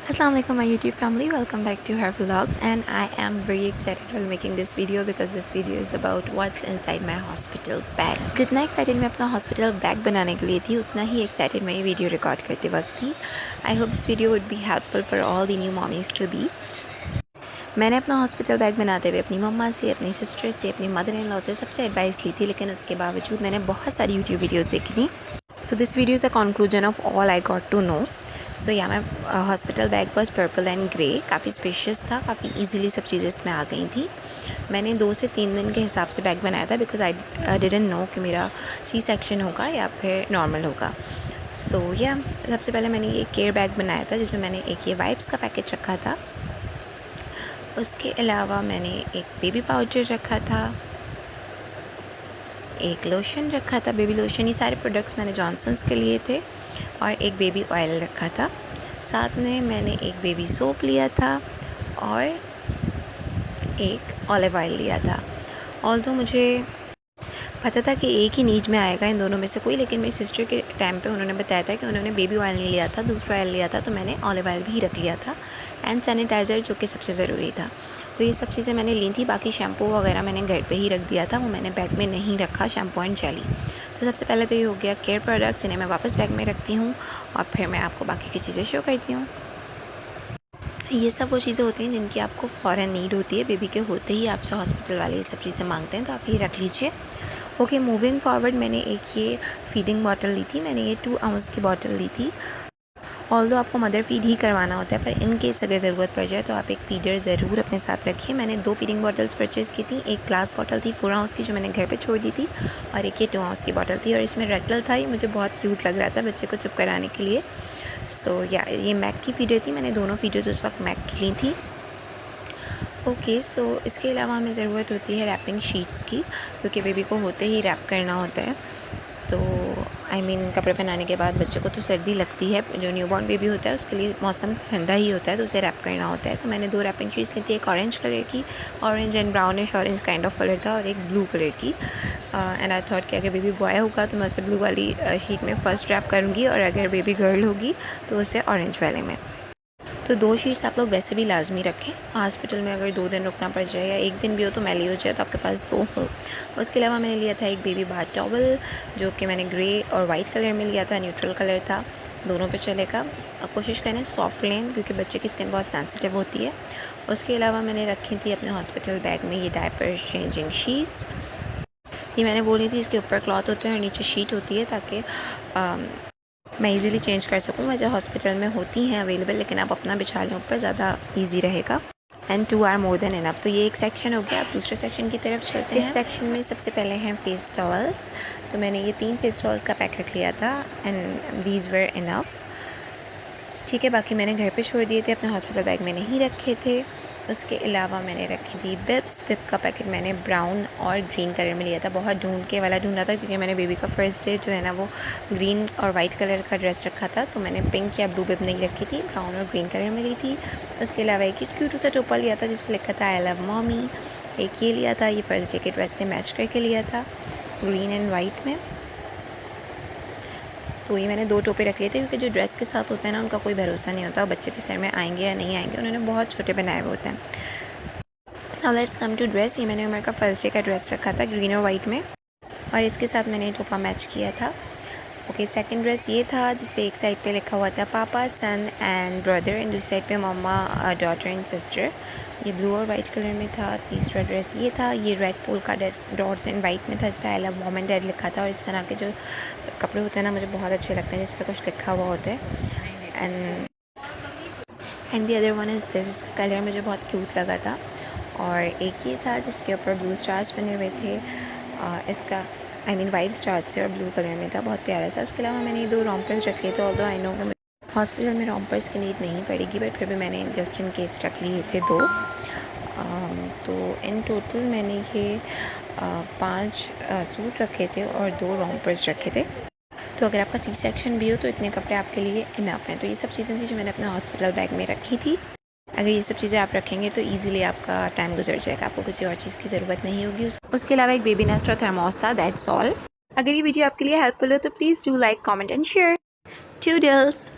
Assalamu alaikum my YouTube family, welcome back to her vlogs and I am very excited while making this video because this video is about what's inside my hospital bag. जितना excited मैं अपना hospital bag बनाने के लिए थी उतना ही excited मैं ये video record करते वक्त थी. I hope this video would be helpful for all the new mommies to be. मैंने अपना हॉस्पिटल बैग बनाते हुए अपनी मम्मा से, अपनी सिस्टर से, अपनी मदर इन लॉ से सबसे एडवाइस ली थी, लेकिन उसके बावजूद मैंने बहुत सारी यूट्यूब वीडियोस देखी थी. So this video is a conclusion of all I got to know. So या मैं hospital bag was purple and grey, काफ़ी स्पेशियस था, काफ़ी इजीली सब चीज़ें इसमें आ गई थी. मैंने 2 से 3 दिन के हिसाब से बैग बनाया था बिकॉज आई डिडंट नो कि मेरा सी सेक्शन होगा या फिर नॉर्मल होगा. सो या सबसे पहले मैंने ये केयर बैग बनाया था जिसमें मैंने एक ये वाइप्स का पैकेट रखा था. उसके अलावा मैंने एक बेबी पाउडर रखा था, एक लोशन रखा था, बेबी लोशन. ये सारे प्रोडक्ट्स मैंने जॉनसन्स के लिए थे. और एक बेबी ऑयल रखा था. साथ में मैंने एक बेबी सोप लिया था और एक ऑलिव ऑयल लिया था. ऑल्दो मुझे पता था कि एक ही नीड में आएगा इन दोनों में से कोई, लेकिन मेरी सिस्टर के टाइम पे उन्होंने बताया था कि उन्होंने बेबी ऑयल नहीं लिया था, दूसरा ऑयल लिया था, तो मैंने ऑलिव ऑयल भी रख लिया था. एंड सैनिटाइज़र जो कि सबसे ज़रूरी था. तो ये सब चीज़ें मैंने ली थी. बाकी शैम्पू वगैरह मैंने घर पे ही रख दिया था, वो मैंने बैग में नहीं रखा, शैम्पू एंड जेली. तो सबसे पहले तो ये हो गया केयर प्रोडक्ट्स, इन्हें मैं वापस बैग में रखती हूँ और फिर मैं आपको बाकी की चीज़ें शो करती हूँ. ये सब वो चीज़ें होती हैं जिनकी आपको फ़ौरन नीड होती है. बेबी के होते ही आपसे हॉस्पिटल वाले ये सब चीज़ें मांगते हैं, तो आप ये रख लीजिए. ओके, मूविंग फॉरवर्ड मैंने एक ये फीडिंग बॉटल ली थी. मैंने ये 2 आउंस की बॉटल ली थी. ऑल्दो आपको मदर फीड ही करवाना होता है, पर इन केस अगर ज़रूरत पड़ जाए तो आप एक फीडर ज़रूर अपने साथ रखिए. मैंने 2 फीडिंग बॉटल्स परचेज़ की थी. एक ग्लास बॉटल थी 4 आउंस की जो मैंने घर पे छोड़ दी थी, और एक ये 2 आउंस की बॉटल थी. और इसमें रेटल था, ये मुझे बहुत क्यूट लग रहा था बच्चे को चुप कराने के लिए. सो या ये मैक की फीडर थी. मैंने दोनों फीडर्स उस वक्त मैक की ली थी. ओके, सो इसके अलावा हमें ज़रूरत होती है रैपिंग शीट्स की, क्योंकि बेबी को होते ही रैप करना होता है. तो कपड़े पहनाने के बाद बच्चे को तो सर्दी लगती है. जो न्यूबॉर्न बेबी होता है उसके लिए मौसम ठंडा ही होता है, तो उसे रैप करना होता है. तो मैंने 2 रैपिंग शीट्स ली थी. एक ऑरेंज कलर की, orange and brownish orange kind of colour था, और एक ब्लू कलर की. एंड आई थॉट कि अगर बेबी बॉय होगा तो मैं उसे ब्लू वाली शीट में फ़र्स्ट रैप करूँगी, और अगर बेबी गर्ल होगी तो उसे ऑरेंज वाले में. तो 2 शीट्स आप लोग वैसे भी लाजमी रखें. हॉस्पिटल में अगर 2 दिन रुकना पड़ जाए या 1 दिन भी हो तो मैली हो जाए, तो आपके पास 2 हों. उसके अलावा मैंने लिया था एक बेबी बाथ टॉवल, जो कि मैंने ग्रे और वाइट कलर में लिया था. न्यूट्रल कलर था, दोनों पे चलेगा. कोशिश करें सॉफ्ट लें क्योंकि बच्चे की स्किन बहुत सेंसिटिव होती है. उसके अलावा मैंने रखी थी अपने हॉस्पिटल बैग में ये डायपर चेंजिंग शीट्स. ये मैंने बोली थी, इसके ऊपर क्लॉथ होते हैं और नीचे शीट होती है, ताकि मैं इजीली चेंज कर सकूँ. वैसे हॉस्पिटल में होती हैं अवेलेबल, लेकिन आप अपना बिछा लें ऊपर, ज़्यादा इजी रहेगा. And 2 are more than enough. तो ये एक सेक्शन हो गया. आप दूसरे सेक्शन की तरफ चलते हैं. इस सेक्शन में सबसे पहले हैं फेस टॉवल्स. तो मैंने ये 3 फेस टॉवल्स का पैक रख लिया था एंड दीज वर इनफ. ठीक है, बाकी मैंने घर पे छोड़ दिए थे, अपने हॉस्पिटल बैग में नहीं रखे थे. उसके अलावा मैंने रखी थी बिप्स. बिप का पैकेट मैंने ब्राउन और ग्रीन कलर में लिया था. बहुत ढूंढा था क्योंकि मैंने बेबी का फ़र्स्ट डे जो है ना वो ग्रीन और वाइट कलर का ड्रेस रखा था, तो मैंने पिंक या ब्लू बिप नहीं रखी थी, ब्राउन और ग्रीन कलर में ली थी. उसके अलावा एक क्यूट सा टोपा लिया था जिस पर लिखा था आई लव मॉमी. एक ये लिया था, ये फ़र्स्ट डे के ड्रेस से मैच करके लिया था, ग्रीन एंड वाइट में. तो ये मैंने 2 टोपे रख लिए थे क्योंकि जो ड्रेस के साथ होता है ना उनका कोई भरोसा नहीं होता, बच्चे के सर में आएंगे या नहीं आएंगे. उन्होंने बहुत छोटे बनाए हुए होते हैं. Now let's come to dress. ये मैंने उमर का फर्स्ट डे का ड्रेस रखा था ग्रीन और वाइट में, और इसके साथ मैंने टोपा मैच किया था. ओके, सेकंड ड्रेस ये था जिस पे एक साइड पे लिखा हुआ था पापा सन एंड ब्रदर, एंड दूसरी साइड पे मम्मा डॉटर एंड सिस्टर. ये ब्लू और वाइट कलर में था. तीसरा ड्रेस ये था, ये रेड पोल का डॉट्स एंड वाइट में था. इस पर I love mom and dad लिखा था. और इस तरह के जो कपड़े होते हैं ना मुझे बहुत अच्छे लगते हैं जिस पर कुछ लिखा हुआ होता है. And the other one is this. इसका कलर मुझे बहुत क्यूट लगा था. और एक ये था जिसके ऊपर ब्लू स्टार्स बने हुए थे. इसका वाइट स्टार्स थे और ब्लू कलर में था, बहुत प्यारा सा. उसके अलावा मैंने 2 रॉम्पर्स रखे थे. ऑल्दो आई नो कि हॉस्पिटल में रॉम्पर्स की नीड नहीं पड़ेगी, बट फिर भी मैंने जस्ट इन केस रख लिए थे 2. तो इन टोटल मैंने ये 5 सूट रखे थे और 2 रॉम्पर्स रखे थे. तो अगर आपका सी सेक्शन भी हो तो इतने कपड़े आपके लिए इनफ हैं. तो ये सब चीज़ें थी जो मैंने अपना हॉस्पिटल बैग में रखी थी. अगर ये सब चीज़ें आप रखेंगे तो इजीली आपका टाइम गुजर जाएगा, आपको किसी और चीज़ की ज़रूरत नहीं होगी. उसके अलावा एक बेबी नेस्ट और थर्मोस था. That's all. अगर ये वीडियो आपके लिए हेल्पफुल हो तो please do like, comment and share. Toodles.